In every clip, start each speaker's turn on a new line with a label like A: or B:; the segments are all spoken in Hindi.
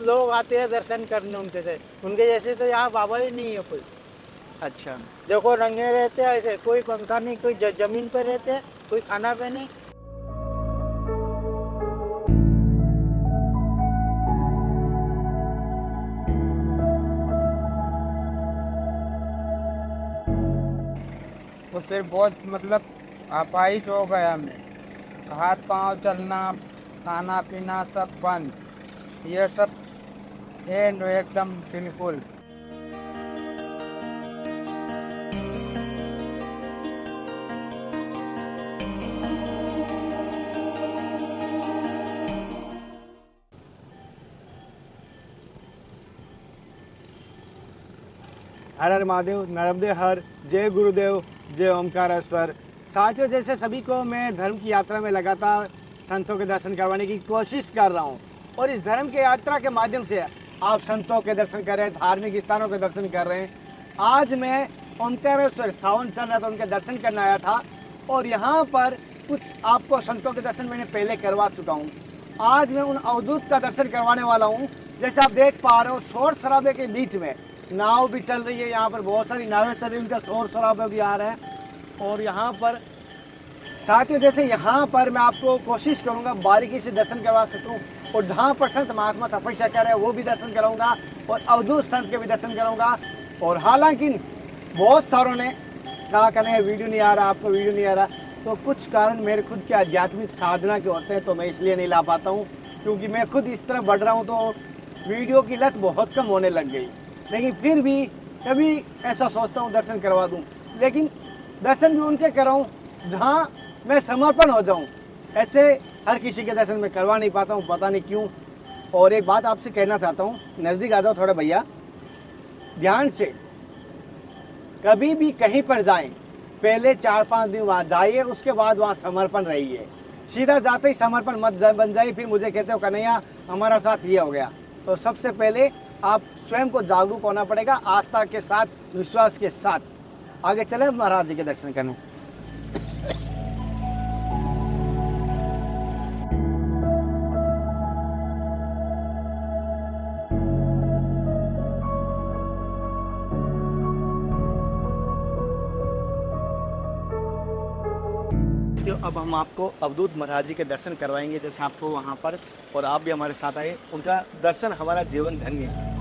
A: लोग आते हैं दर्शन करने उनके से, उनके जैसे तो यहाँ बाबा ही नहीं है कोई।
B: अच्छा।
A: देखो रंगे रहते हैं ऐसे, कोई पंखा नहीं, कोई जमीन पे रहते हैं, कोई खाना पे नहीं।
B: तो फिर बहुत मतलब अपाहिज हो गया मैं। हाथ पांव चलना, खाना पीना सब बंद, ये सब एंड एकदम बिल्कुल।
C: हर हर महादेव, नर्मदे हर, जय गुरुदेव, जय ओमकारेश्वर। साथियों, जैसे सभी को मैं धर्म की यात्रा में लगातार संतों के दर्शन करवाने की कोशिश कर रहा हूँ, और इस धर्म की यात्रा के माध्यम से आप संतों के दर्शन कर रहे हैं, धार्मिक स्थानों के दर्शन कर रहे हैं। आज मैं ओमकारेश्वर, सावन चल रहा था, उनके दर्शन करने आया था, और यहाँ पर कुछ आपको संतों के दर्शन मैंने पहले करवा चुका हूँ। आज मैं उन अवधूत का दर्शन करवाने वाला हूँ। जैसे आप देख पा रहे हो, शोर शराबे के बीच में नाव भी चल रही है, यहाँ पर बहुत सारी नावें चल रही हैं, उनका शोर शराबा भी आ रहा है। और यहाँ पर साथियों, जैसे यहाँ पर मैं आपको कोशिश करूँगा बारीकी से दर्शन करवा सकूँ, और जहाँ पर संत महात्मा तपस्या कर रहे हैं वो भी दर्शन कराऊँगा, और अवधूत संत के भी दर्शन कराऊँगा। और हालांकि बहुत सारों ने कहा करें वीडियो नहीं आ रहा, आपको वीडियो नहीं आ रहा, तो कुछ कारण मेरे खुद के आध्यात्मिक साधना के होते हैं, तो मैं इसलिए नहीं ला पाता हूँ, क्योंकि मैं खुद इस तरह बढ़ रहा हूँ तो वीडियो की लत बहुत कम होने लग गई। लेकिन फिर भी कभी ऐसा सोचता हूँ दर्शन करवा दूँ, लेकिन दर्शन भी उनके कराऊँ जहाँ मैं समर्पण हो जाऊँ। ऐसे हर किसी के दर्शन में करवा नहीं पाता हूँ, पता नहीं क्यों। और एक बात आपसे कहना चाहता हूँ, नज़दीक आ जाओ थोड़ा भैया, ध्यान से कभी भी कहीं पर जाएं, पहले 4-5 दिन वहाँ जाइए, उसके बाद वहाँ समर्पण रहिए। सीधा जाते ही समर्पण मत बन जाइए, फिर मुझे कहते हो कन्हैया हमारा साथ ये हो गया। तो सबसे पहले आप स्वयं को जागरूक होना पड़ेगा, आस्था के साथ, विश्वास के साथ। आगे चले महाराज जी के दर्शन करने। अब हम आपको अवधूत महाराज जी के दर्शन करवाएंगे, जैसे आपको वहाँ पर, और आप भी हमारे साथ आए। उनका दर्शन हमारा जीवन धन्य है।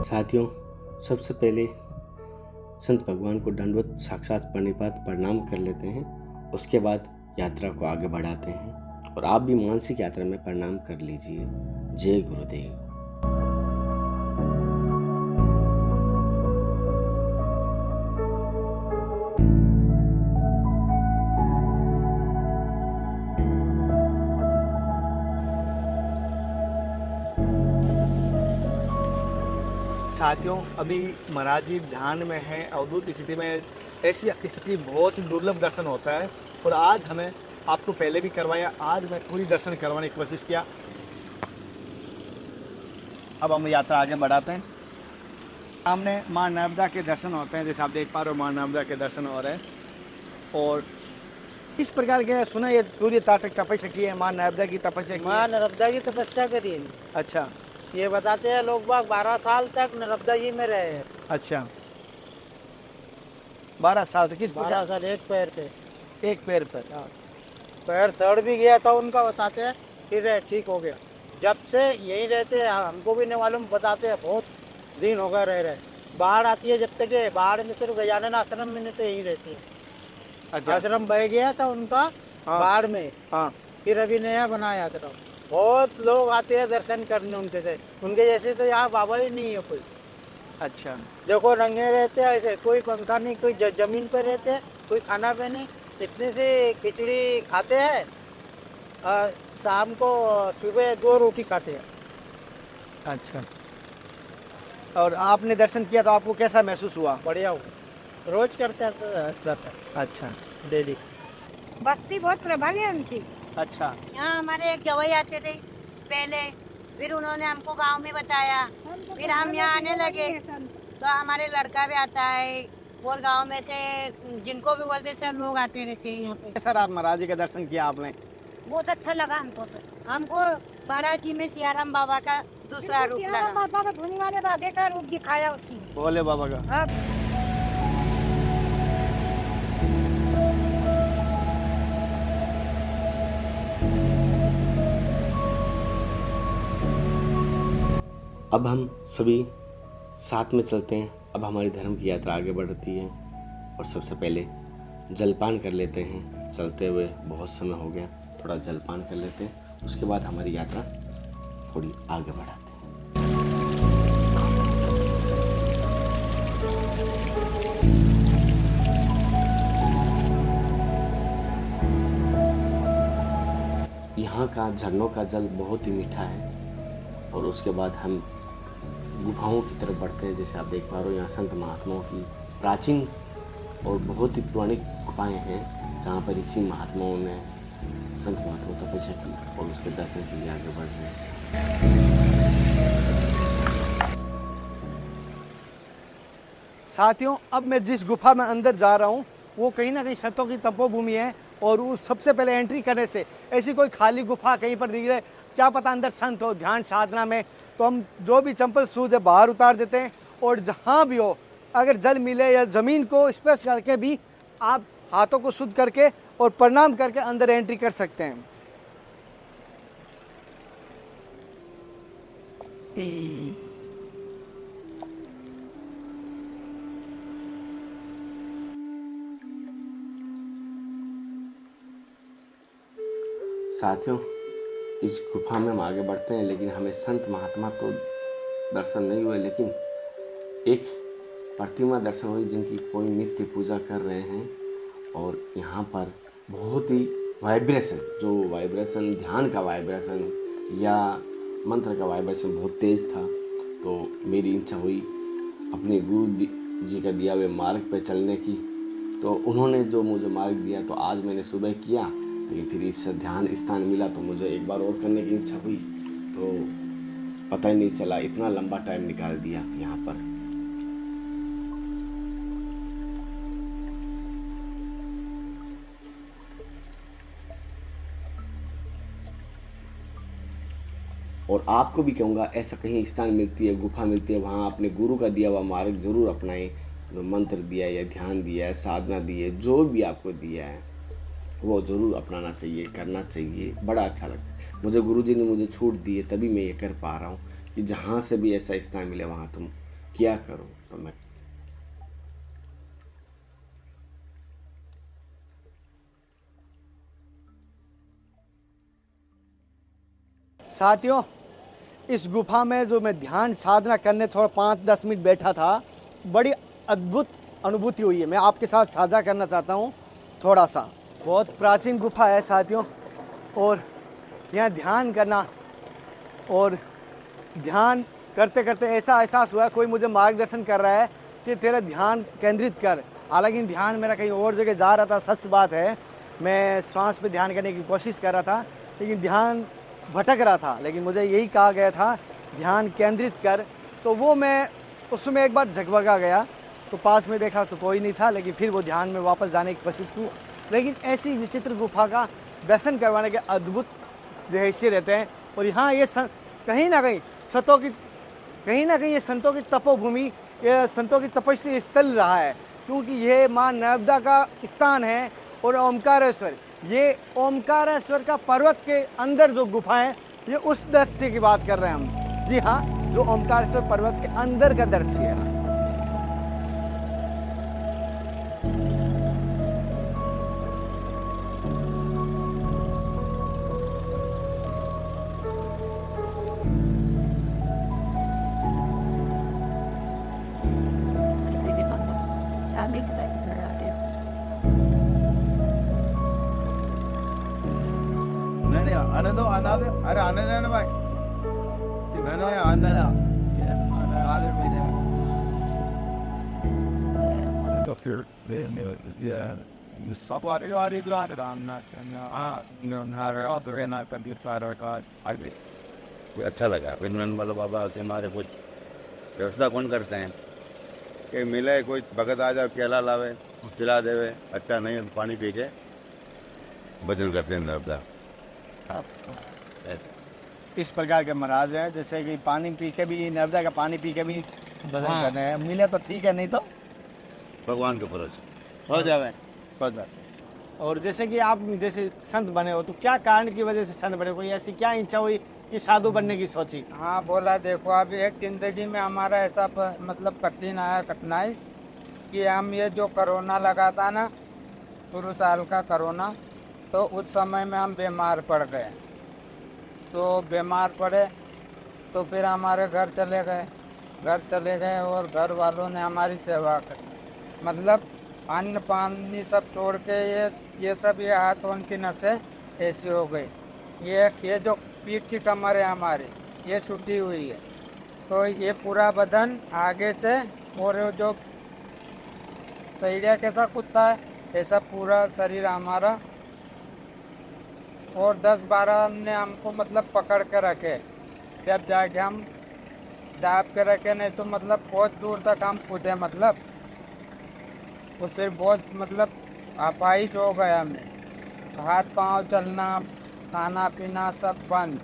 C: साथियों, सबसे पहले संत भगवान को दंडवत साक्षात प्रणिपात प्रणाम कर लेते हैं, उसके बाद यात्रा को आगे बढ़ाते हैं। और आप भी मानसिक यात्रा में प्रणाम कर लीजिए। जय गुरुदेव। साथियों, अभी महाराज जी ध्यान में है, अवधूत स्थिति में। ऐसी स्थिति बहुत ही दुर्लभ दर्शन होता है, और आज हमें आपको पहले भी करवाया, आज मैं पूरी दर्शन करवाने की कोशिश किया। अब हम यात्रा आगे बढ़ाते हैं। सामने माँ नर्मदा के दर्शन होते हैं, जैसे आप देख पा रहे हो, माँ नर्मदा के दर्शन हो रहे हैं। और इस प्रकार के सुना, ये सूर्य ताटक तपस्या की है, माँ नर्मदा की तपस्या की
A: माँ
C: है।
A: नर्मदा की तपस्या करी है।
C: अच्छा
A: ये बताते हैं लोग बाग 12 साल तक नर्मदा जी में रहे हैं।
C: अच्छा, 12 साल तक? किस
A: 12 साल एक पैर पे।
C: एक पैर पर?
A: पैर सड़ भी गया था उनका, बताते हैं, फिर ठीक हो गया। जब से यहीं रहते हैं, हमको भी नहीं मालूम, बताते हैं बहुत दिन हो गए रह रहे। बाढ़ आती है, जब तक बाढ़ में सिर्फ गजानन आश्रम में से यहीं रहती है।
C: अच्छा,
A: आश्रम बह गया था उनका बाढ़ में।
C: हाँ।
A: फिर अभी नया बनाया आश्रम। बहुत लोग आते हैं दर्शन करने उनके से, उनके जैसे तो यहाँ बाबा ही नहीं है कोई।
C: अच्छा,
A: देखो रंगे रहते हैं ऐसे, कोई पंखा नहीं, कोई जमीन पर रहते हैं, कोई खाना पे नहीं। इतने से खिचड़ी खाते हैं, शाम को सुबह 2 रोटी खाते हैं।
C: अच्छा। और आपने दर्शन किया तो आपको कैसा महसूस हुआ?
A: बढ़िया हो, रोज करते हैं।
C: अच्छा, डेली?
D: भक्ति बहुत प्रबल है उनकी।
C: अच्छा।
D: यहाँ हमारे एक जवाई आते थे पहले, फिर उन्होंने हमको गांव में बताया, फिर हम यहाँ आने लगे। तो हमारे लड़का भी आता है और गांव में से जिनको भी बोलते सब लोग आते रहते हैं यहाँ पे।
C: कैसा रात महाराज जी का दर्शन किया आपने?
D: बहुत अच्छा लगा हमको तो। हमको बाराजी में सियाराम बाबा का दूसरा रूप लगा। बाबा का धुनी वाले राधे का रूप दिखाया उसने।
C: भोले बाबा का।
D: अब
E: अब हम सभी साथ में चलते हैं। अब हमारी धर्म की यात्रा आगे बढ़ती है और सबसे पहले जलपान कर लेते हैं। चलते हुए बहुत समय हो गया, थोड़ा जलपान कर लेते हैं, उसके बाद हमारी यात्रा थोड़ी आगे बढ़ाते हैं। यहाँ का झरनों का जल बहुत ही मीठा है और उसके बाद हम गुफाओं की तरफ बढ़ते हैं। जैसे आप देख पा रहे हो, यहाँ संत महात्माओं की प्राचीन और बहुत ही पुरानी गुफाएं हैं जहाँ पर ऋषि महात्माओं ने संत महात्माओं तपस्या की और उसके दर्शन के लिए आगे बढ़ रहे हैं।
C: साथियों, अब मैं जिस गुफा में अंदर जा रहा हूँ वो कहीं ना कहीं संतों की तपोभूमि है और उस सबसे पहले एंट्री करने से ऐसी कोई खाली गुफा कहीं पर दिख रहे, क्या पता अंदर संत हो ध्यान साधना में, तो हम जो भी चंपल शूज है बाहर उतार देते हैं और जहाँ भी हो अगर जल मिले या ज़मीन को स्पर्श करके भी आप हाथों को शुद्ध करके और प्रणाम करके अंदर एंट्री कर सकते हैं।
E: साथियों, इस गुफा में हम आगे बढ़ते हैं लेकिन हमें संत महात्मा तो दर्शन नहीं हुए, लेकिन एक प्रतिमा दर्शन हुई जिनकी कोई नित्य पूजा कर रहे हैं और यहाँ पर बहुत ही वाइब्रेशन, जो वाइब्रेशन ध्यान का वाइब्रेशन या मंत्र का वाइब्रेशन बहुत तेज़ था। तो मेरी इच्छा हुई अपने गुरु जी का दिया हुए मार्ग पर चलने की, तो उन्होंने जो मुझे मार्ग दिया तो आज मैंने सुबह किया, लेकिन फिर इस ध्यान स्थान मिला तो मुझे एक बार और करने की इच्छा हुई, तो पता ही नहीं चला इतना लंबा टाइम निकाल दिया यहाँ पर। और आपको भी कहूँगा ऐसा कहीं स्थान मिलती है, गुफा मिलती है, वहाँ अपने गुरु का दिया हुआ मार्ग जरूर अपनाएं। जो मंत्र दिया है या ध्यान दिया है, साधना दी है, जो भी आपको दिया है वो ज़रूर अपनाना चाहिए, करना चाहिए। बड़ा अच्छा लगता है मुझे, गुरुजी ने मुझे छूट दी है तभी मैं ये कर पा रहा हूँ कि जहाँ से भी ऐसा स्थान मिले वहाँ तुम क्या करो। तो मैं
C: साथियों, इस गुफा में जो मैं ध्यान साधना करने थोड़ा 5-10 मिनट बैठा था, बड़ी अद्भुत अनुभूति हुई है। मैं आपके साथ साझा करना चाहता हूँ थोड़ा सा। बहुत प्राचीन गुफा है साथियों, और यहाँ ध्यान करना और ध्यान करते करते ऐसा एहसास हुआ कोई मुझे मार्गदर्शन कर रहा है कि तेरा ध्यान केंद्रित कर। हालांकि ध्यान मेरा कहीं और जगह जा रहा था, सच बात है। मैं सांस पे ध्यान करने की कोशिश कर रहा था लेकिन ध्यान भटक रहा था, लेकिन मुझे यही कहा गया था ध्यान केंद्रित कर। तो वो मैं उसमें एक बार झकझका गया, तो पास में देखा तो कोई नहीं था, लेकिन फिर वो ध्यान में वापस जाने की कोशिश की। लेकिन ऐसी विचित्र गुफा का दर्शन करवाने के अद्भुत रहस्य रहते हैं। और यहाँ ये कहीं ना कहीं ये संतों की तपोभूमि, ये संतों की तपस्या स्थल रहा है, क्योंकि ये माँ नर्मदा का स्थान है। और ओमकारेश्वर, ये ओमकारेश्वर का पर्वत के अंदर जो गुफा है, ये उस दृश्य की बात कर रहे हैं हम। जी हाँ, जो ओमकारेश्वर पर्वत के अंदर का दृश्य है।
F: अच्छा लगा। फिर मैंने बोला बाबा से हमारे कुछ व्यवस्था कौन करते हैं, कि मिले कोई भगत आ जाए केला लावे पिला देवे, अच्छा नहीं है तो पानी पी के भजन करते हैं नर्मदा।
C: इस प्रकार के महाराज हैं, जैसे कि पानी पी के भी, नर्मदा का पानी पी के भी भजन
A: हाँ।
C: कर रहे हैं। मिले तो ठीक है, नहीं तो
F: भगवान के भरोसे।
C: हो जावे हो जाए। और जैसे कि आप जैसे संत बने हो, तो क्या कारण की वजह से संत बने? कोई ऐसी क्या इच्छा हुई कि साधु बनने की सोची?
B: हाँ बोला, देखो अब एक जिंदगी में हमारा ऐसा मतलब कठिन आया कठिनाई कि हम ये जो कोरोना लगा था ना, शुरू साल का कोरोना, तो उस समय में हम बीमार पड़ गए। तो बीमार पड़े तो फिर हमारे घर चले गए और घर वालों ने हमारी सेवा करी। मतलब अन्न पानी सब छोड़ के ये सब, ये हाथों की नसें ऐसी हो गई। ये जो पीठ की कमर है हमारी, ये छुट्टी हुई है। तो ये पूरा बदन आगे से, और जो सैया कैसा कुत्ता है ऐसा पूरा शरीर हमारा, और 10-12 ने हमको मतलब पकड़ के रखे, जब जाके हम दाब के रखे, नहीं तो मतलब बहुत दूर तक हम कूदे, मतलब तो फिर बहुत मतलब अपाहिज हो गया हमें। हाथ पांव चलना, खाना पीना सब बंद,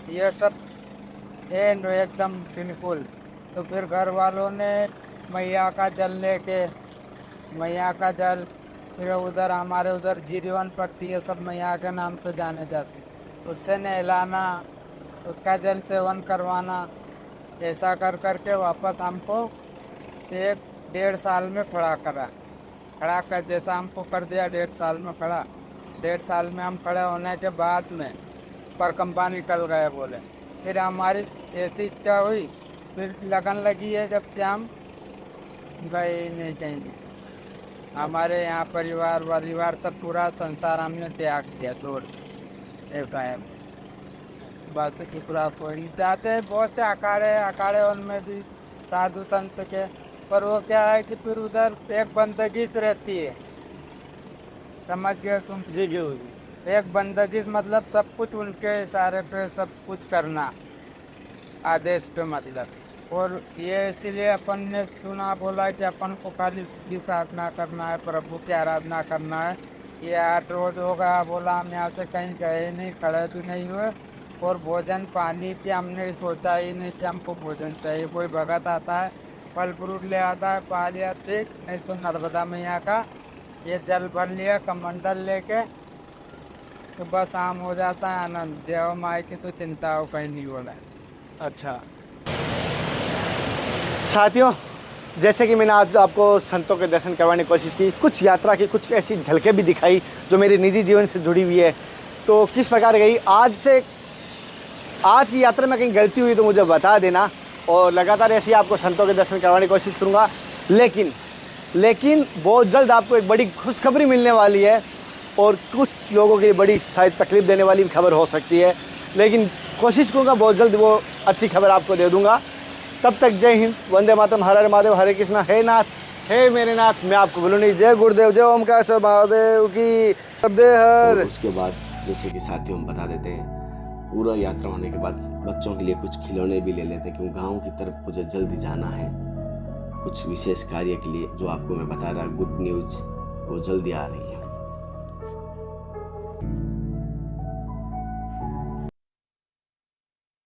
B: ये सब है एकदम बिल्कुल। तो फिर घर वालों ने मैया का जल लेके, मैया का जल, फिर उधर हमारे उधर जीरीवन पड़ती है, सब मैया के नाम से जाने जाती, उससे नहलाना, उसका जल सेवन करवाना, ऐसा कर करके वापस हमको 1-1.5 साल में खड़ा कर, जैसा हमको कर दिया 1.5 साल में खड़ा। 1.5 साल में हम खड़े होने के बाद में परकम्पा निकल गए बोले। फिर हमारी ऐसी इच्छा हुई, फिर लगन लगी है जब से हम गए ही नहीं कहीं। हमारे यहाँ परिवार सब पूरा संसार हमने त्याग दिया, छोड़ ऐसा है बात की। पूरा कोई जाते हैं बहुत से अखाड़े उनमें भी साधु संत के, पर वो क्या है कि फिर उधर एक बंदगी रहती है, समझ गए तुम?
C: जी गुरु जी।
B: एक बंदगी मतलब सब कुछ उनके इशारे पे सब कुछ करना, आदेश पे मतलब। और ये इसीलिए अपन ने सुना, बोला कि अपन को खाली इसकी प्रार्थना करना है, प्रभु की आराधना करना है। ये 8 रोज हो गया, बोला हम यहाँ से कहीं गए नहीं, खड़े भी नहीं हुए, और भोजन पानी की हमने सोचा ही नहीं कि हमको भोजन चाहिए। कोई भगत आता है, फल फ्रूट ले आता है, पा लिया ठीक, नहीं तो नर्मदा मैया का ये जल भर लिया कमंडल लेके, तो बस आम हो जाता है आनंद। देव माई की तो चिंता हो कहीं नहीं बोला।
C: अच्छा साथियों, जैसे कि मैंने आज आपको संतों के दर्शन करवाने की कोशिश की, कुछ यात्रा की कुछ ऐसी झलकें भी दिखाई जो मेरे निजी जीवन से जुड़ी हुई है। तो किस प्रकार गई आज की यात्रा में कहीं गलती हुई तो मुझे बता देना, और लगातार ऐसे ही आपको संतों के दर्शन करवाने की कोशिश करूँगा। लेकिन बहुत जल्द आपको एक बड़ी खुशखबरी मिलने वाली है, और कुछ लोगों के लिए बड़ी शायद तकलीफ देने वाली खबर हो सकती है, लेकिन कोशिश करूँगा बहुत जल्द वो अच्छी खबर आपको दे दूँगा। तब तक जय हिंद, वंदे मातरम, हर हर महादेव, हरे कृष्णा, हे नाथ, हे मेरे नाथ। मैं आपको बोलूँ नहीं, जय गुरुदेव, जय ओमकार महादेव की।
E: और उसके बाद जैसे कि साथियों हम बता देते हैं, पूरा यात्रा होने के बाद बच्चों के लिए कुछ खिलौने भी ले लेते हैं, क्योंकि गाँव की तरफ मुझे जल्दी जाना है कुछ विशेष कार्य के लिए, जो आपको मैं बता रहा गुड न्यूज़ वो जल्दी आ रही है।